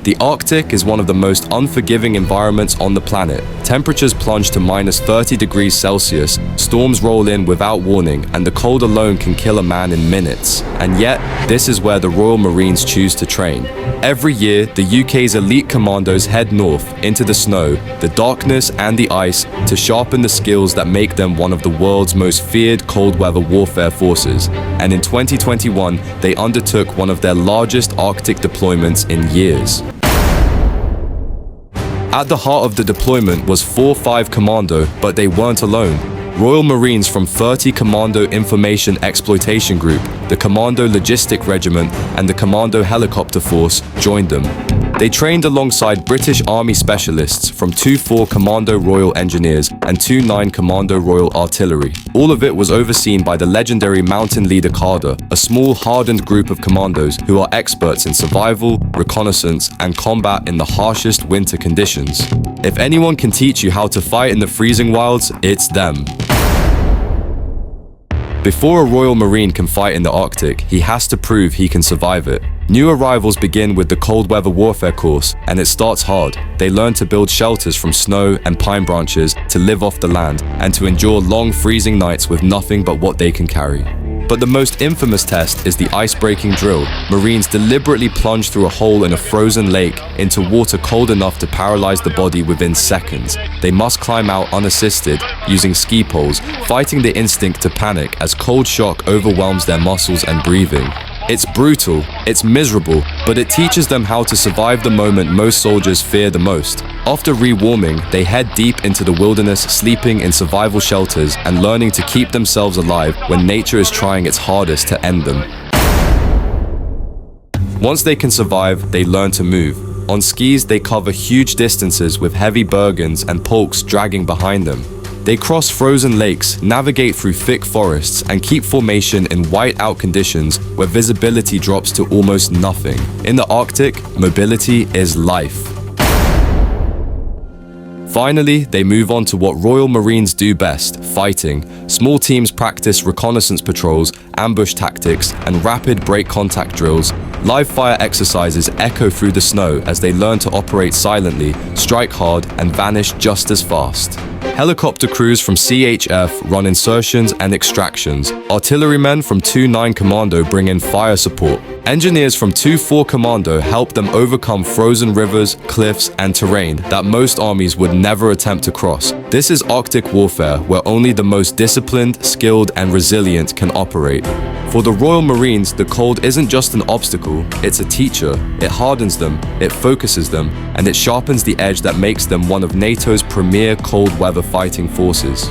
The Arctic is one of the most unforgiving environments on the planet. Temperatures plunge to -30°C, storms roll in without warning, and the cold alone can kill a man in minutes. And yet, this is where the Royal Marines choose to train. Every year, the UK's elite commandos head north into the snow, the darkness, and the ice to sharpen the skills that make them one of the world's most feared cold weather warfare forces. And in 2021, they undertook one of their largest Arctic deployments in years. At the heart of the deployment was 4-5 Commando, but they weren't alone. Royal Marines from 30 Commando Information Exploitation Group, the Commando Logistic Regiment, and the Commando Helicopter Force joined them. They trained alongside British Army specialists from 2-4 Commando Royal Engineers and 2-9 Commando Royal Artillery. All of it was overseen by the legendary Mountain Leader Cadre, a small, hardened group of commandos who are experts in survival, reconnaissance, and combat in the harshest winter conditions. If anyone can teach you how to fight in the freezing wilds, it's them. Before a Royal Marine can fight in the Arctic, he has to prove he can survive it. New arrivals begin with the Cold Weather Warfare course, and it starts hard. They learn to build shelters from snow and pine branches, to live off the land, and to endure long freezing nights with nothing but what they can carry. But the most infamous test is the ice-breaking drill. Marines deliberately plunge through a hole in a frozen lake into water cold enough to paralyze the body within seconds. They must climb out unassisted, using ski poles, fighting the instinct to panic as cold shock overwhelms their muscles and breathing. It's brutal, it's miserable, but it teaches them how to survive the moment most soldiers fear the most. After rewarming, they head deep into the wilderness, sleeping in survival shelters and learning to keep themselves alive when nature is trying its hardest to end them. Once they can survive, they learn to move. On skis, they cover huge distances with heavy bergens and polks dragging behind them. They cross frozen lakes, navigate through thick forests, and keep formation in white-out conditions where visibility drops to almost nothing. In the Arctic, mobility is life. Finally, they move on to what Royal Marines do best, fighting. Small teams practice reconnaissance patrols, ambush tactics, and rapid break contact drills. Live fire exercises echo through the snow as they learn to operate silently, strike hard, and vanish just as fast. Helicopter crews from CHF run insertions and extractions. Artillerymen from 2-9 Commando bring in fire support. Engineers from 2-4 Commando help them overcome frozen rivers, cliffs, and terrain that most armies would never attempt to cross. This is Arctic warfare, where only the most disciplined, skilled, and resilient can operate. For the Royal Marines, the cold isn't just an obstacle, it's a teacher. It hardens them, it focuses them, and it sharpens the edge that makes them one of NATO's premier cold weather fighting forces.